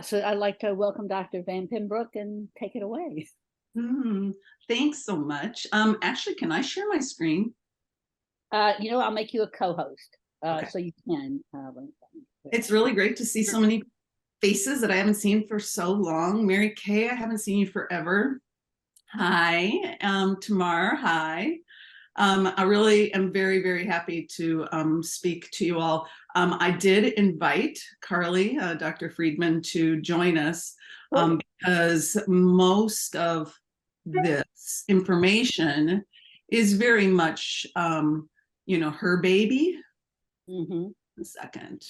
So I'd like to welcome Dr. VanPuymbrouck and take it away. Mm, thanks so much. Actually, can I share my screen? I'll make you a co-host, Okay. so you can. It's really great to see so many faces that I haven't seen for so long. Mary Kay, I haven't seen you forever. Hi, Tamar, hi. I really am very, very happy to speak to you all. I did invite Carly, Dr. Friedman, to join us because most of this information is very much, her baby. Mm-hmm. A second.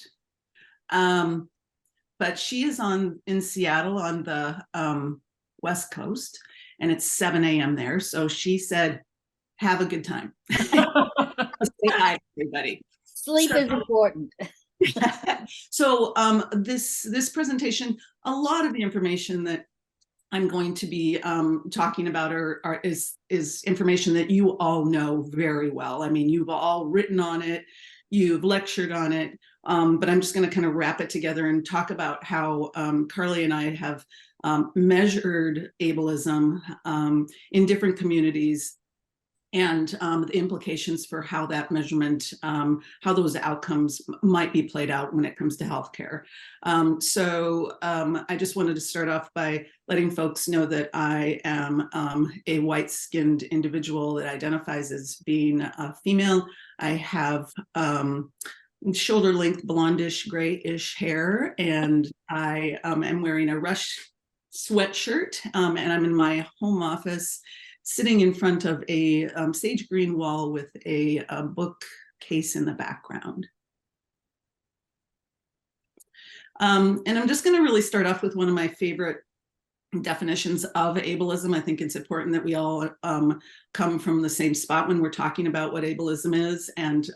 But she is in Seattle on the West Coast, and it's 7 a.m. there. So she said, have a good time. Say hi, everybody. Sleep is important. So this presentation, a lot of the information that I'm going to be talking about is information that you all know very well. I mean, you've all written on it, you've lectured on it, but I'm just going to kind of wrap it together and talk about how Carly and I have measured ableism in different communities, and the implications for how that measurement, how those outcomes might be played out when it comes to healthcare. So I just wanted to start off by letting folks know that I am a white-skinned individual that identifies as being a female. I have shoulder-length blondish, grayish hair, and I am wearing a Rush sweatshirt, and I'm in my home office sitting in front of a sage green wall with a bookcase in the background. And I'm just going to really start off with one of my favorite definitions of ableism. I think it's important that we all come from the same spot when we're talking about what ableism is. And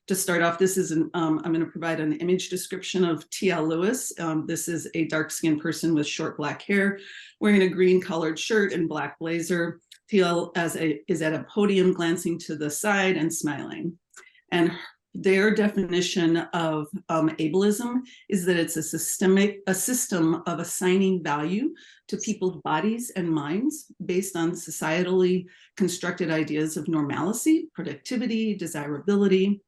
to start off, this is I'm going to provide an image description of T.L. Lewis. This is a dark-skinned person with short black hair, wearing a green colored shirt and black blazer. T.L. is at a podium, glancing to the side and smiling. And their definition of ableism is that it's a system of assigning value to people's bodies and minds based on societally constructed ideas of normalcy, productivity, desirability,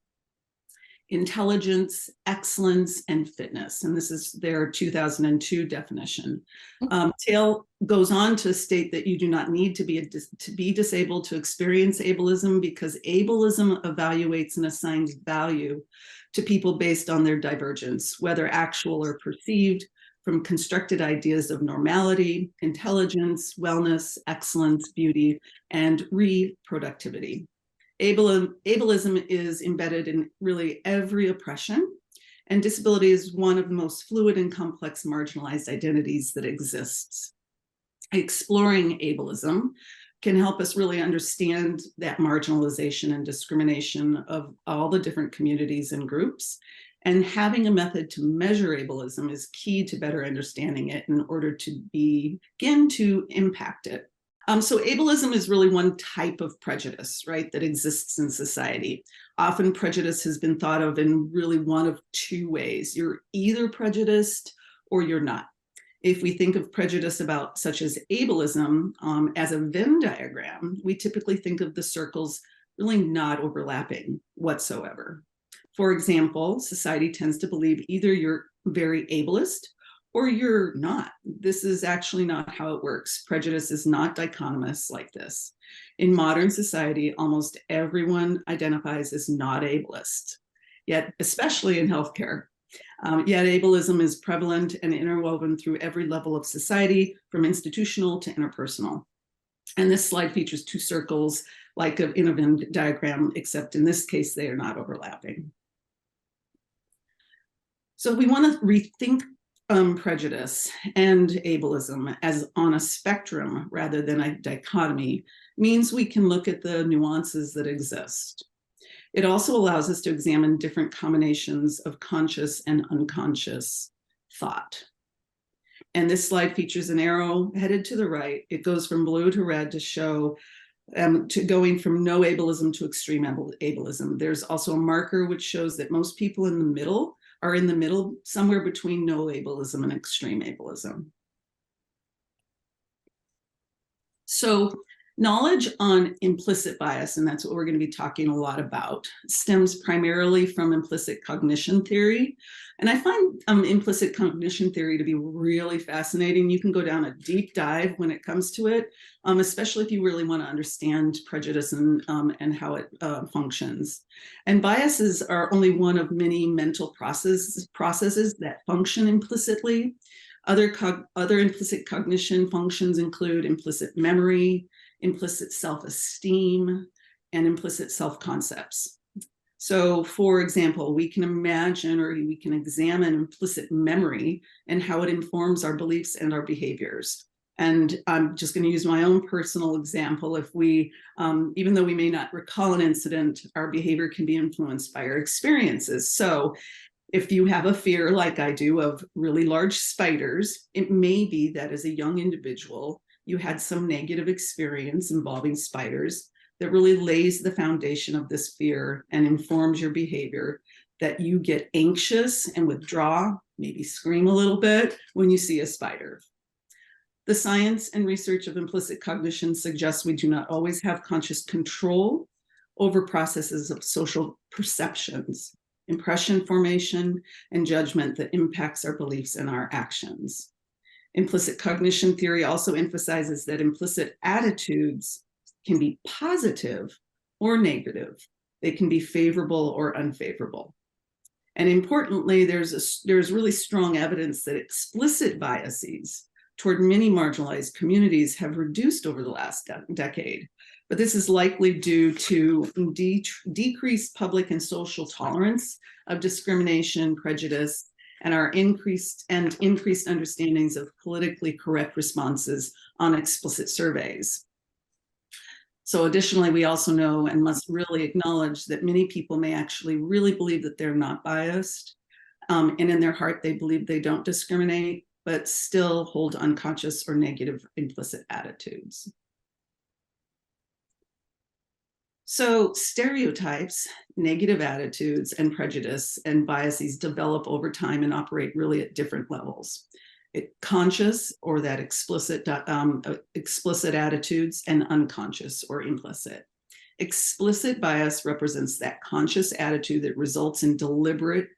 intelligence, excellence, and fitness. And this is their 2002 definition. Tail goes on to state that you do not need to be disabled to experience ableism, because ableism evaluates and assigns value to people based on their divergence, whether actual or perceived, from constructed ideas of normality, intelligence, wellness, excellence, beauty, and reproductivity. Ableism is embedded in really every oppression, and disability is one of the most fluid and complex marginalized identities that exists. Exploring ableism can help us really understand that marginalization and discrimination of all the different communities and groups. And having a method to measure ableism is key to better understanding it in order to begin to impact it. So ableism is really one type of prejudice, right, that exists in society. Often prejudice has been thought of in really one of two ways. You're either prejudiced or you're not. If we think of prejudice such as ableism as a Venn diagram, we typically think of the circles really not overlapping whatsoever. For example, society tends to believe either you're very ableist or you're not. This is actually not how it works. Prejudice is not dichotomous like this. In modern society, almost everyone identifies as not ableist, yet especially in healthcare. Yet ableism is prevalent and interwoven through every level of society, from institutional to interpersonal. And this slide features two circles like in a Venn diagram, except in this case, they are not overlapping. So we want to rethink prejudice and ableism as on a spectrum rather than a dichotomy means we can look at the nuances that exist. It also allows us to examine different combinations of conscious and unconscious thought. And this slide features an arrow headed to the right. It goes from blue to red to show to going from no ableism to extreme ableism. There's also a marker which shows that most people in the middle are in the middle, somewhere between no ableism and extreme ableism. So knowledge on implicit bias, and that's what we're going to be talking a lot about, stems primarily from implicit cognition theory. And I find implicit cognition theory to be really fascinating. You can go down a deep dive when it comes to it, especially if you really want to understand prejudice and how it functions. And biases are only one of many mental processes that function implicitly. Other implicit cognition functions include implicit memory, implicit self-esteem, and implicit self-concepts. So, for example, we can imagine or we can examine implicit memory and how it informs our beliefs and our behaviors. And I'm just going to use my own personal example. If we, even though we may not recall an incident, our behavior can be influenced by our experiences. So if you have a fear, like I do, of really large spiders, it may be that as a young individual, you had some negative experience involving spiders that really lays the foundation of this fear and informs your behavior, that you get anxious and withdraw, maybe scream a little bit when you see a spider. The science and research of implicit cognition suggests we do not always have conscious control over processes of social perceptions, impression formation, and judgment that impacts our beliefs and our actions. Implicit cognition theory also emphasizes that implicit attitudes can be positive or negative. They can be favorable or unfavorable. And importantly, there's really strong evidence that explicit biases toward many marginalized communities have reduced over the last decade. But this is likely due to decreased public and social tolerance of discrimination, prejudice, and our increased understandings of politically correct responses on explicit surveys. So additionally, we also know and must really acknowledge that many people may actually really believe that they're not biased, and in their heart they believe they don't discriminate, but still hold unconscious or negative implicit attitudes. So stereotypes, negative attitudes, and prejudice and biases develop over time and operate really at different levels. Conscious or that explicit attitudes, and unconscious or implicit. Explicit bias represents that conscious attitude that results in deliberate,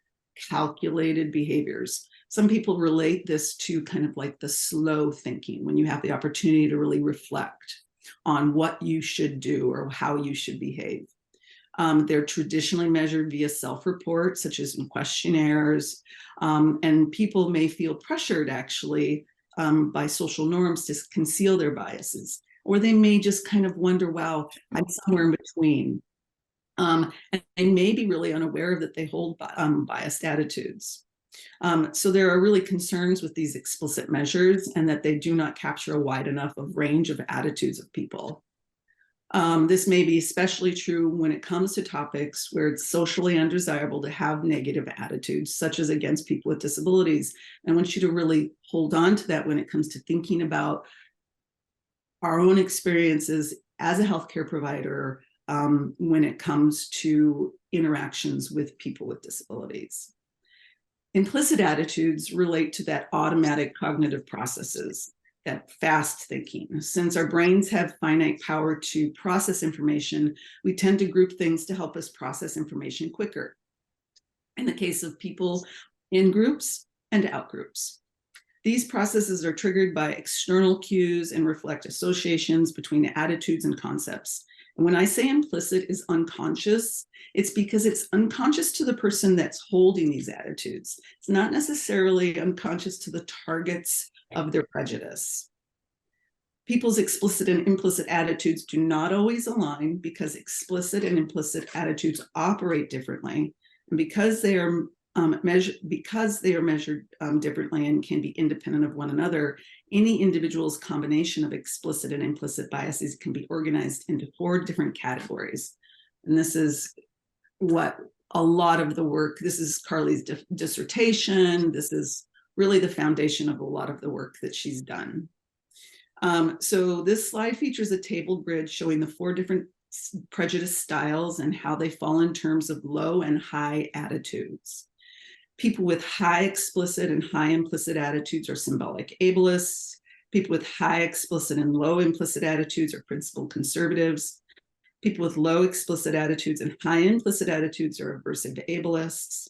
calculated behaviors. Some people relate this to kind of like the slow thinking, when you have the opportunity to really reflect on what you should do or how you should behave. They're traditionally measured via self-report, such as in questionnaires, and people may feel pressured actually by social norms to conceal their biases, or they may just kind of wonder, wow, I'm somewhere in between. And they may be really unaware that they hold biased attitudes. So there are really concerns with these explicit measures and that they do not capture a wide enough of range of attitudes of people. This may be especially true when it comes to topics where it's socially undesirable to have negative attitudes, such as against people with disabilities. And I want you to really hold on to that when it comes to thinking about our own experiences as a healthcare provider when it comes to interactions with people with disabilities. Implicit attitudes relate to that automatic cognitive processes, that fast thinking. Since our brains have finite power to process information, we tend to group things to help us process information quicker. In the case of people in groups and out groups. These processes are triggered by external cues and reflect associations between attitudes and concepts. And when I say implicit is unconscious, it's because it's unconscious to the person that's holding these attitudes. It's not necessarily unconscious to the targets of their prejudice. People's explicit and implicit attitudes do not always align because explicit and implicit attitudes operate differently. And because they are measured differently and can be independent of one another, any individual's combination of explicit and implicit biases can be organized into 4 different categories. And this is what a lot of the work, this is Carly's dissertation, this is really the foundation of a lot of the work that she's done. So this slide features a table grid showing the 4 different prejudice styles and how they fall in terms of low and high attitudes. People with high explicit and high implicit attitudes are symbolic ableists. People with high explicit and low implicit attitudes are principled conservatives. People with low explicit attitudes and high implicit attitudes are aversive ableists.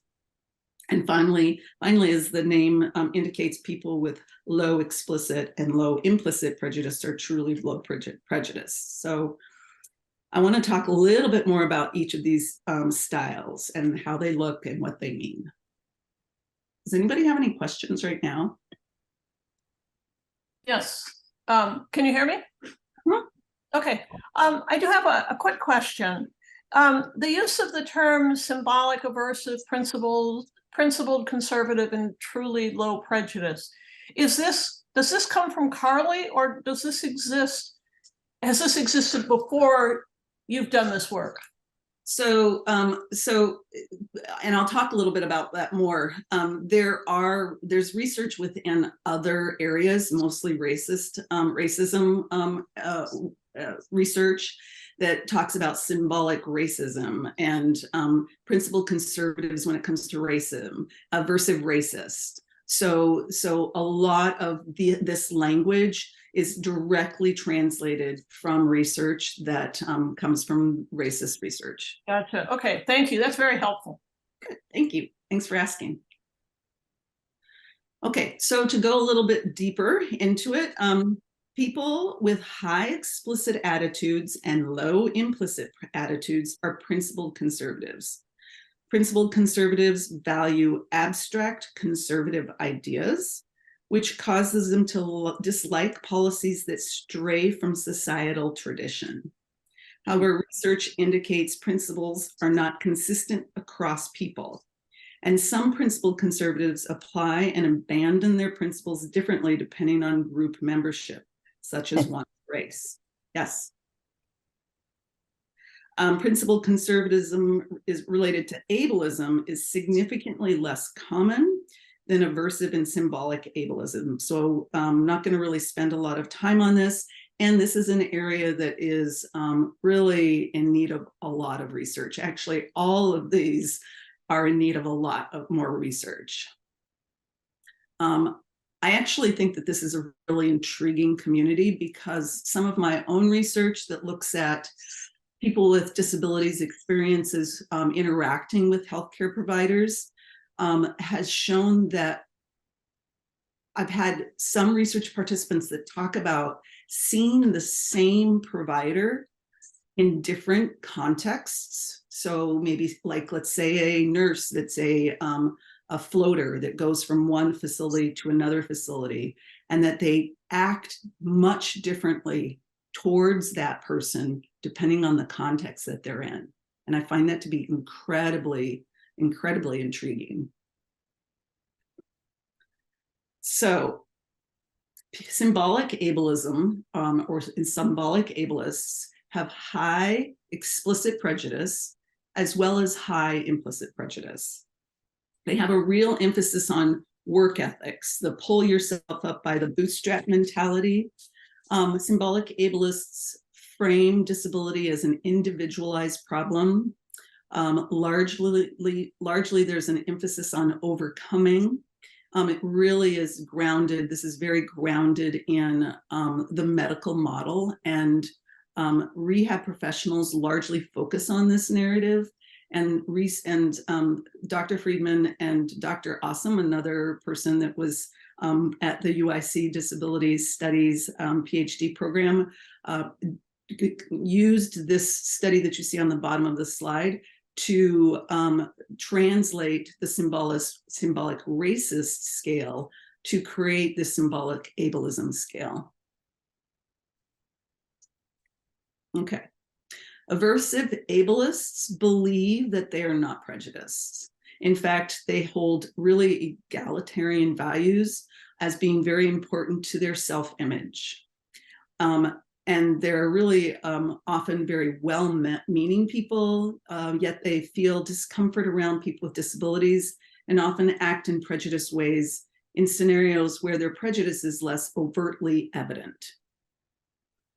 And finally, as the name indicates, people with low explicit and low implicit prejudice are truly low prejudice. So I want to talk a little bit more about each of these styles and how they look and what they mean. Does anybody have any questions right now? Yes. Can you hear me? Okay. I do have a quick question. The use of the term symbolic, aversive, principled, conservative, and truly low prejudice. Does this come from Carly, or does this exist? Has this existed before you've done this work? So, and I'll talk a little bit about that more. There's research within other areas, mostly racism research, that talks about symbolic racism and principled conservatives when it comes to racism, aversive racist. So a lot of this language is directly translated from research that comes from racist research. Gotcha. Okay, thank you. That's very helpful. Good, thank you. Thanks for asking. Okay, so to go a little bit deeper into it, people with high explicit attitudes and low implicit attitudes are principled conservatives. Principled conservatives value abstract conservative ideas, which causes them to dislike policies that stray from societal tradition. However, research indicates principles are not consistent across people, and some principled conservatives apply and abandon their principles differently depending on group membership, such as one's race. Yes. Principled conservatism is related to ableism is significantly less common than aversive and symbolic ableism. So I'm not going to really spend a lot of time on this. And this is an area that is really in need of a lot of research. Actually, all of these are in need of a lot of more research. I actually think that this is a really intriguing community because some of my own research that looks at people with disabilities experiences interacting with healthcare providers has shown that I've had some research participants that talk about seeing the same provider in different contexts. So maybe like, let's say a nurse that's a floater that goes from one facility to another facility, and that they act much differently towards that person depending on the context that they're in. And I find that to be incredibly intriguing. So symbolic ableism or symbolic ableists have high explicit prejudice as well as high implicit prejudice. They have a real emphasis on work ethics, the pull yourself up by the bootstrap mentality. Symbolic ableists frame disability as an individualized problem. Largely there's an emphasis on overcoming. It really is grounded, this is very grounded in the medical model, and rehab professionals largely focus on this narrative. And Dr. Friedman and Dr. Awesome, another person that was at the UIC Disability Studies PhD program, used this study that you see on the bottom of the slide to translate the symbolic racist scale to create the symbolic ableism scale. Okay. Aversive ableists believe that they are not prejudiced. In fact, they hold really egalitarian values as being very important to their self-image. And they're really often very well-meaning people, yet they feel discomfort around people with disabilities and often act in prejudiced ways in scenarios where their prejudice is less overtly evident.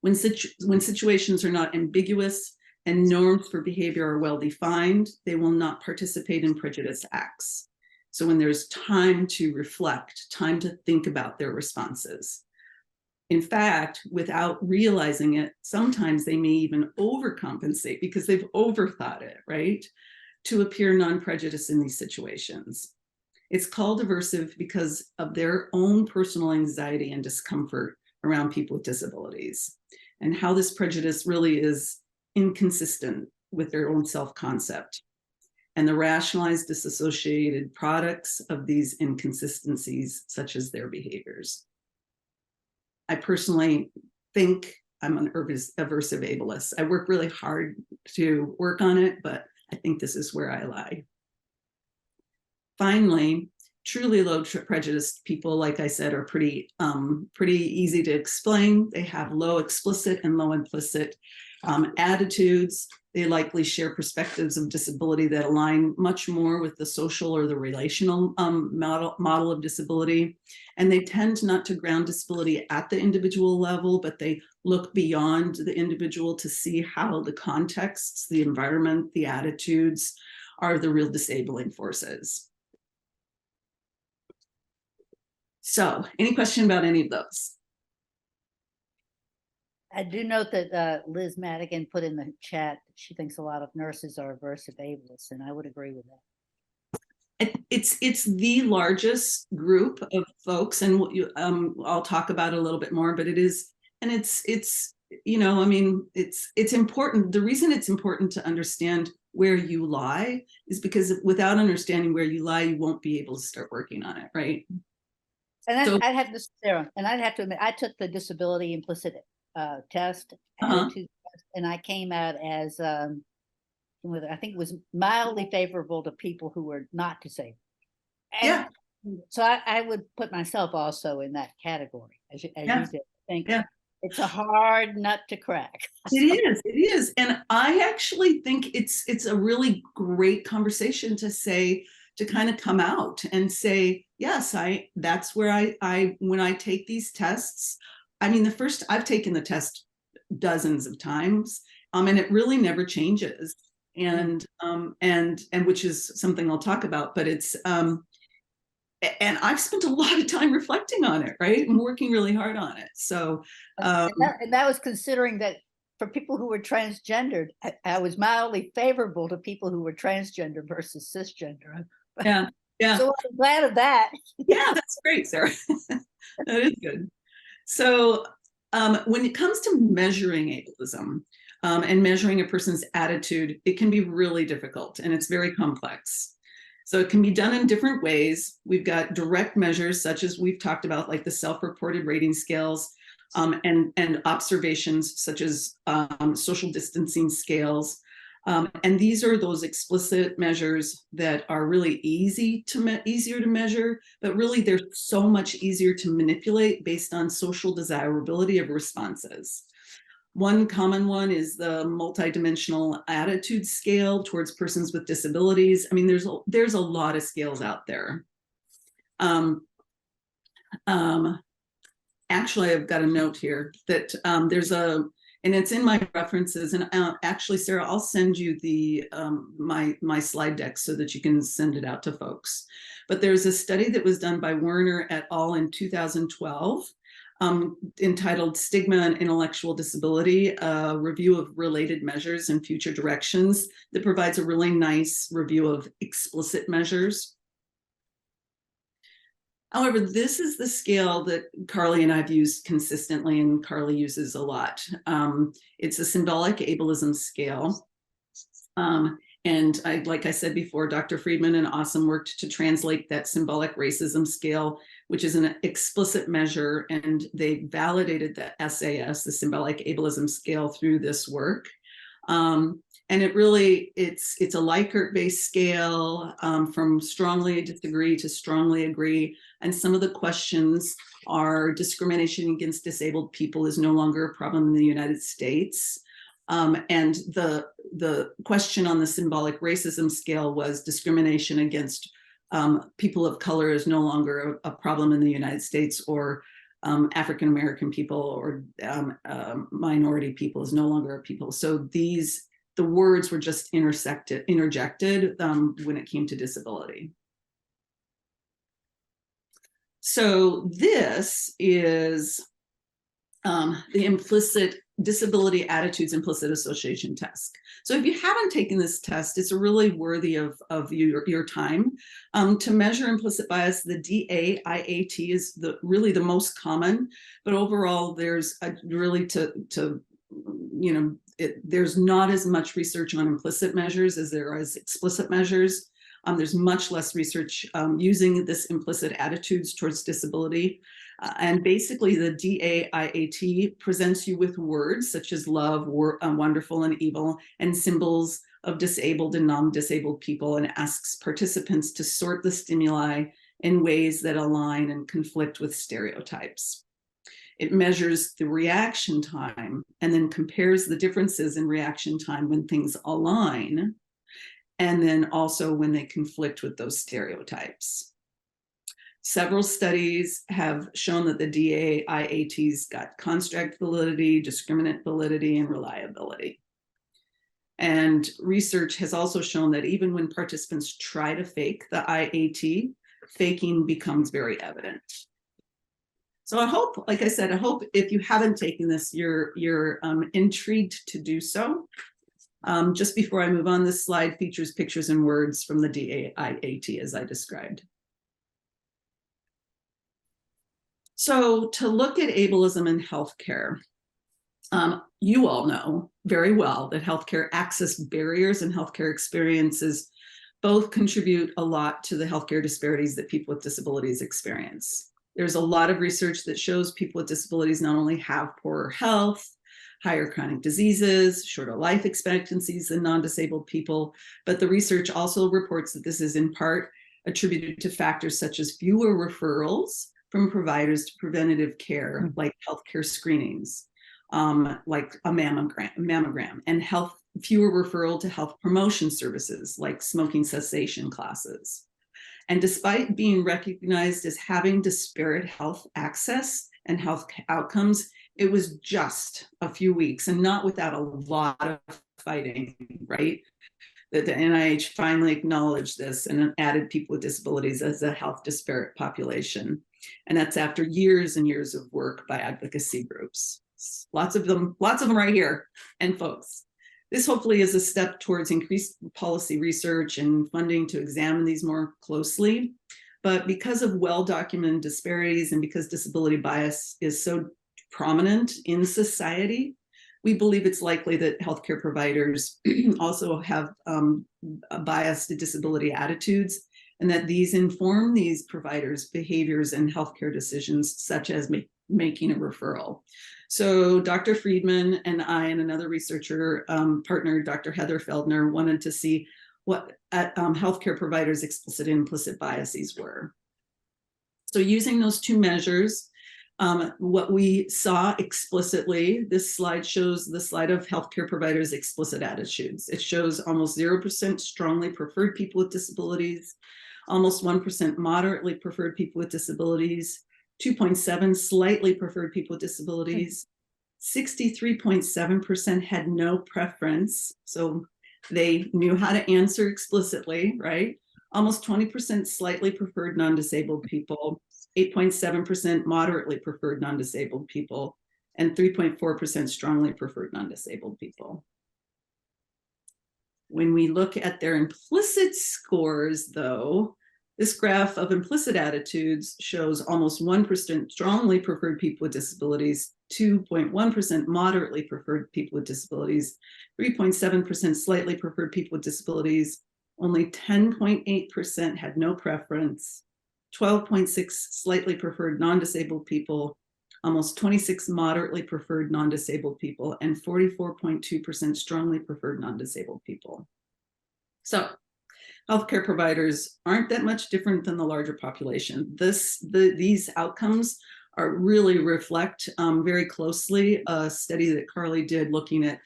When situations are not ambiguous and norms for behavior are well-defined, they will not participate in prejudice acts. So when there's time to reflect, time to think about their responses. In fact, without realizing it, sometimes they may even overcompensate because they've overthought it, right? To appear non-prejudiced in these situations. It's called aversive because of their own personal anxiety and discomfort around people with disabilities, and how this prejudice really is inconsistent with their own self-concept and the rationalized disassociated products of these inconsistencies, such as their behaviors. I personally think I'm an aversive ableist. I work really hard to work on it, but I think this is where I lie. Finally, truly low prejudiced people, like I said, are pretty easy to explain. They have low explicit and low implicit attitudes. They likely share perspectives of disability that align much more with the social or the relational model of disability. And they tend not to ground disability at the individual level, but they look beyond the individual to see how the contexts, the environment, the attitudes are the real disabling forces. So, any question about any of those? I do note that Liz Madigan put in the chat that she thinks a lot of nurses are aversive ableists, and I would agree with that. It's the largest group of folks, and I'll talk about it a little bit more. But it is, and it's you know, I mean, it's important. The reason it's important to understand where you lie is because without understanding where you lie, you won't be able to start working on it, right? And So, I'd have to, Sarah, and I'd have to admit, I took the disability implicit test, and I came out as I think it was mildly favorable to people who were not disabled. And yeah. so I would put myself also in that category, as you did. I think it's a hard nut to crack. It is. And I actually think it's a really great conversation to say, to kind of come out and say, yes, that's where I when I take these tests, I mean, I've taken the test dozens of times, and it really never changes. And which is something I'll talk about, but it's, and I've spent a lot of time reflecting on it, right? And working really hard on it. So, and that was considering that for people who were transgendered, I was mildly favorable to people who were transgender versus cisgender. Yeah. So I'm glad of that. Yeah, that's great, Sarah. That is good. So when it comes to measuring ableism and measuring a person's attitude, it can be really difficult and it's very complex. So it can be done in different ways. We've got direct measures, such as we've talked about, like the self-reported rating scales, and observations such as social distancing scales. And these are those explicit measures that are really easier to measure, but really they're so much easier to manipulate based on social desirability of responses. One common one is the multidimensional attitude scale towards persons with disabilities. I mean, there's a lot of scales out there. Actually, I've got a note here that and it's in my references. And actually, Sarah, I'll send you the my slide deck so that you can send it out to folks. But there's a study that was done by Werner et al. In 2012, entitled "Stigma and Intellectual Disability: A Review of Related Measures and Future Directions," that provides a really nice review of explicit measures. However, this is the scale that Carly and I've used consistently, and Carly uses a lot. It's a symbolic ableism scale. And like I said before, Dr. Friedman and Awesome worked to translate that symbolic racism scale, which is an explicit measure, and they validated the SAS, the symbolic ableism scale, through this work. And it really, it's a Likert-based scale, from strongly disagree to strongly agree. And some of the questions are: discrimination against disabled people is no longer a problem in the United States. And the question on the symbolic racism scale was: discrimination against people of color is no longer a problem in the United States, or African-American people or minority people is no longer a people. So the words were just interjected when it came to disability. So this is the implicit disability attitudes implicit association test. So if you haven't taken this test, it's really worthy of your time. To measure implicit bias, the DAIAT is really the most common, but overall there's there's not as much research on implicit measures as there is explicit measures. There's much less research using this implicit attitudes towards disability. And basically the DAIAT presents you with words such as love, wonderful, and evil, and symbols of disabled and non-disabled people, and asks participants to sort the stimuli in ways that align and conflict with stereotypes. It measures the reaction time and then compares the differences in reaction time when things align, and then also when they conflict with those stereotypes. Several studies have shown that the DAIAT's got construct validity, discriminant validity, and reliability. And research has also shown that even when participants try to fake the IAT, faking becomes very evident. So I hope, like I said, I hope if you haven't taken this, you're intrigued to do so. Just before I move on, this slide features pictures and words from the DAIAT as I described. So to look at ableism in healthcare, you all know very well that healthcare access barriers and healthcare experiences both contribute a lot to the healthcare disparities that people with disabilities experience. There's a lot of research that shows people with disabilities not only have poorer health, higher chronic diseases, shorter life expectancies than non-disabled people, but the research also reports that this is in part attributed to factors such as fewer referrals from providers to preventative care, like healthcare screenings, like a mammogram, and fewer referral to health promotion services, like smoking cessation classes. And despite being recognized as having disparate health access and health outcomes, it was just a few weeks, and not without a lot of fighting, right? That the NIH finally acknowledged this and added people with disabilities as a health disparate population. And that's after years and years of work by advocacy groups. Lots of them right here. And folks, this hopefully is a step towards increased policy research and funding to examine these more closely. But because of well-documented disparities and because disability bias is so prominent in society, we believe it's likely that healthcare providers also have biased disability attitudes, and that these inform these providers' behaviors and healthcare decisions, such as making a referral. So Dr. Friedman and I and another researcher partner, Dr. Heather Feldner, wanted to see what healthcare providers' explicit and implicit biases were. So using those two measures, what we saw explicitly, this slide shows the slide of healthcare providers' explicit attitudes. It shows almost 0% strongly preferred people with disabilities, almost 1% moderately preferred people with disabilities, 2.7% slightly preferred people with disabilities, 63.7% had no preference. So they knew how to answer explicitly, right? Almost 20% slightly preferred non-disabled people, 8.7% moderately preferred non-disabled people, and 3.4% strongly preferred non-disabled people. When we look at their implicit scores, though, this graph of implicit attitudes shows almost 1% strongly preferred people with disabilities, 2.1% moderately preferred people with disabilities, 3.7% slightly preferred people with disabilities, only 10.8% had no preference, 12.6% slightly preferred non-disabled people, almost 26% moderately preferred non-disabled people, and 44.2% strongly preferred non-disabled people. So healthcare providers aren't that much different than the larger population. These outcomes really reflect very closely a study that Carly did looking at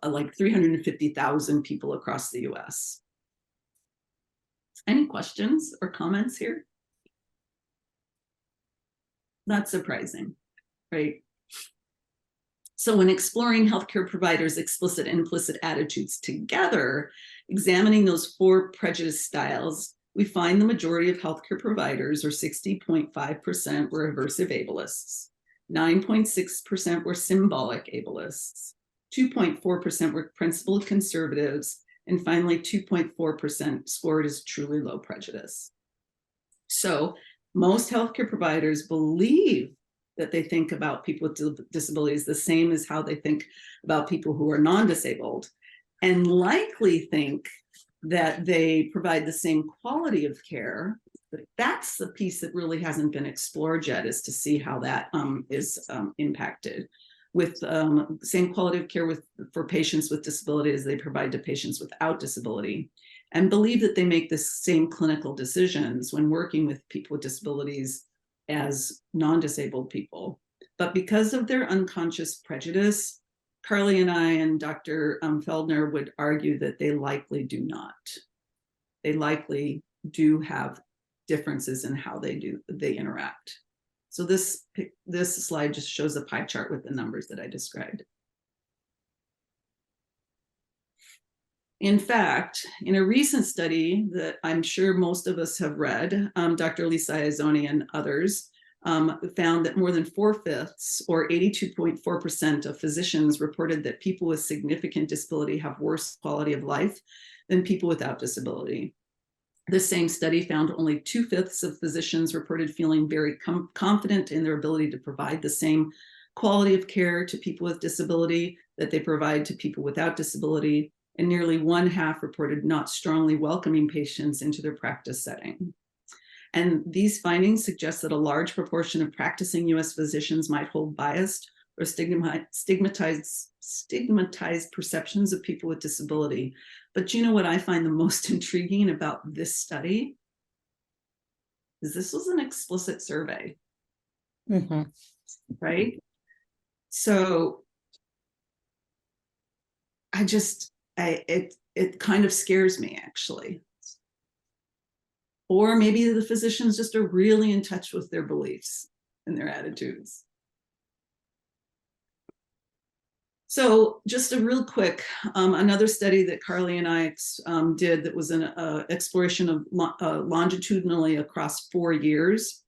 like 350,000 people across the US. Any questions or comments here? Not surprising, right? So when exploring healthcare providers' explicit and implicit attitudes together, examining those 4 prejudice styles we find the majority of healthcare providers, or 60.5%, were aversive ableists. 9.6% were symbolic ableists. 2.4% were principled conservatives. And finally, 2.4% scored as truly low prejudice. So most healthcare providers believe that they think about people with disabilities the same as how they think about people who are non-disabled, and likely think that they provide the same quality of care. But that's the piece that really hasn't been explored yet, is to see how that is impacted with same quality of care for patients with disability as they provide to patients without disability, and believe that they make the same clinical decisions when working with people with disabilities as non-disabled people. But because of their unconscious prejudice, Carly and I and Dr. Feldner would argue that they likely do not. They likely do have differences in how they interact. So this slide just shows a pie chart with the numbers that I described. In fact, in a recent study that I'm sure most of us have read, Dr. Lisa Iazzoni and others found that more than 4/5, or 82.4% of physicians reported that people with significant disability have worse quality of life than people without disability. This same study found only 2/5 of physicians reported feeling very confident in their ability to provide the same quality of care to people with disability that they provide to people without disability, and nearly 1/2 reported not strongly welcoming patients into their practice setting. And these findings suggest that a large proportion of practicing US physicians might hold biased or stigmatized perceptions of people with disability. But you know what I find the most intriguing about this study is this was an explicit survey, right? So it kind of scares me, actually. Or maybe the physicians just are really in touch with their beliefs and their attitudes. So just a real quick, another study that Carly and I did that was an exploration of longitudinally across 4 years.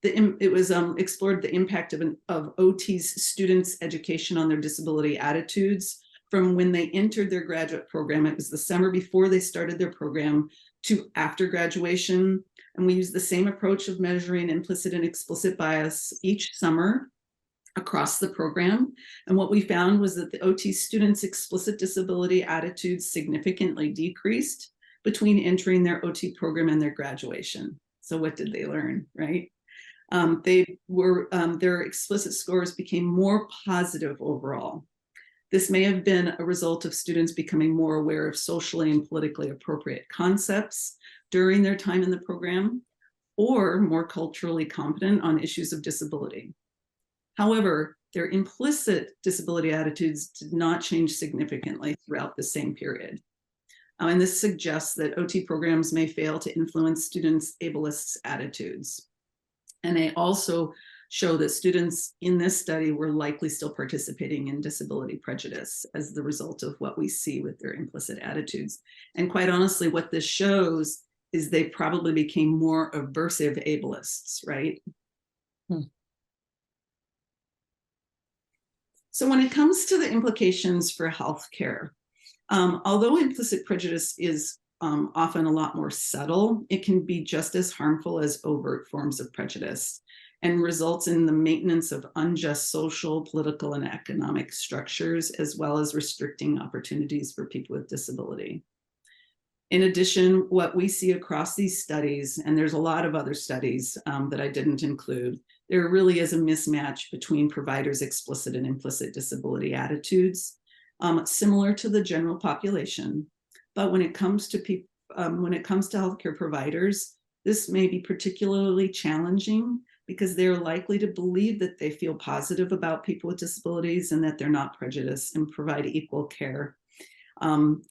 It was explored the impact of OT's students' education on their disability attitudes from when they entered their graduate program. It was the summer before they started their program to after graduation. And we used the same approach of measuring implicit and explicit bias each summer across the program. And what we found was that the OT students' explicit disability attitudes significantly decreased between entering their OT program and their graduation. So what did they learn, right? Their explicit scores became more positive overall. This may have been a result of students becoming more aware of socially and politically appropriate concepts during their time in the program, or more culturally competent on issues of disability. However, their implicit disability attitudes did not change significantly throughout the same period. And this suggests that OT programs may fail to influence students' ableist attitudes. And they also show that students in this study were likely still participating in disability prejudice as the result of what we see with their implicit attitudes. And quite honestly, what this shows is they probably became more aversive ableists, right? So when it comes to the implications for healthcare, although implicit prejudice is often a lot more subtle, it can be just as harmful as overt forms of prejudice and results in the maintenance of unjust social, political, and economic structures, as well as restricting opportunities for people with disability. In addition, what we see across these studies, and there's a lot of other studies that I didn't include, there really is a mismatch between providers' explicit and implicit disability attitudes, similar to the general population. But when it comes to healthcare providers, this may be particularly challenging because they're likely to believe that they feel positive about people with disabilities and that they're not prejudiced and provide equal care.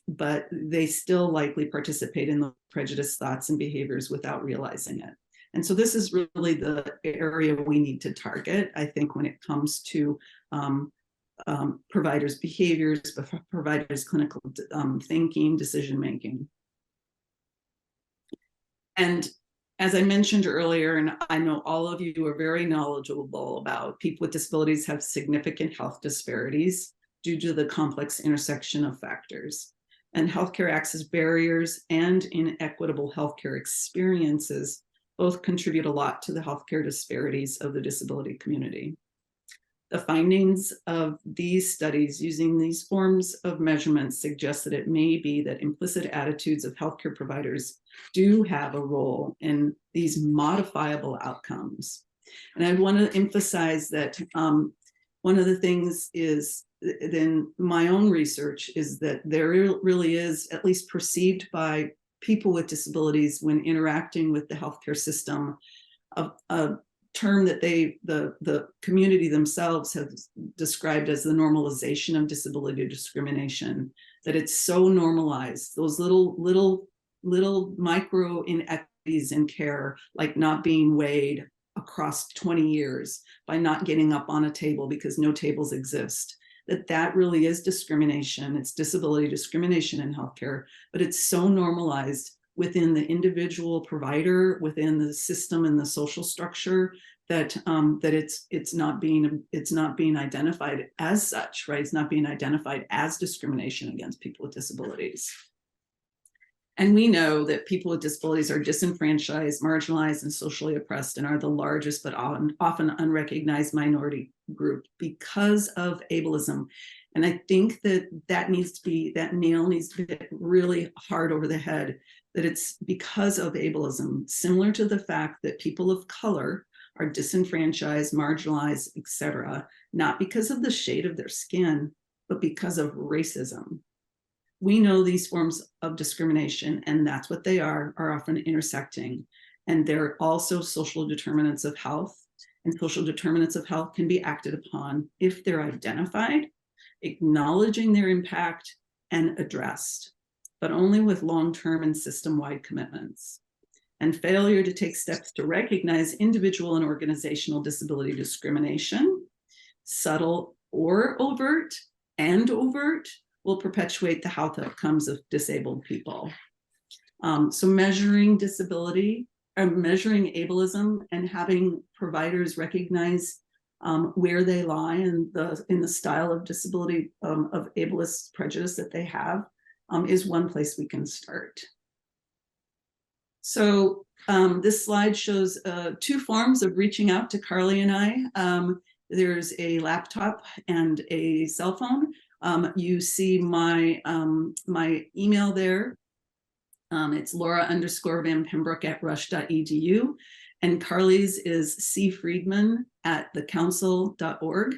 But they still likely participate in the prejudiced thoughts and behaviors without realizing it. And so this is really the area we need to target, I think, when it comes to providers' behaviors, providers' clinical thinking, decision-making. And as I mentioned earlier, and I know all of you are very knowledgeable about, people with disabilities have significant health disparities due to the complex intersection of factors. And healthcare access barriers and inequitable healthcare experiences both contribute a lot to the healthcare disparities of the disability community. The findings of these studies using these forms of measurements suggest that it may be that implicit attitudes of healthcare providers do have a role in these modifiable outcomes. And I want to emphasize that one of the things is, in my own research, is that there really is, at least perceived by people with disabilities when interacting with the healthcare system, a term that the community themselves have described as the normalization of disability discrimination, that it's so normalized, those little micro inequities in care, like not being weighed across 20 years by not getting up on a table because no tables exist, that really is discrimination. It's disability discrimination in healthcare, but it's so normalized within the individual provider, within the system and the social structure, that it's not being identified as such, right? It's not being identified as discrimination against people with disabilities. And we know that people with disabilities are disenfranchised, marginalized, and socially oppressed, and are the largest but often unrecognized minority group because of ableism. And I think that nail needs to be hit really hard over the head, that it's because of ableism, similar to the fact that people of color are disenfranchised, marginalized, etc., not because of the shade of their skin, but because of racism. We know these forms of discrimination, and that's what they are often intersecting. And they're also social determinants of health, and social determinants of health can be acted upon if they're identified, acknowledging their impact, and addressed, but only with long-term and system-wide commitments. And failure to take steps to recognize individual and organizational disability discrimination, subtle or overt, will perpetuate the health outcomes of disabled people. So measuring disability, or measuring ableism, and having providers recognize where they lie in the style of disability, of ableist prejudice that they have, is one place we can start. So this slide shows two forms of reaching out to Carly and I. There's a laptop and a cell phone. You see my my email there. It's Laura_VanPuymbrouck@rush.edu. And Carly's is cfriedman@thecouncil.org.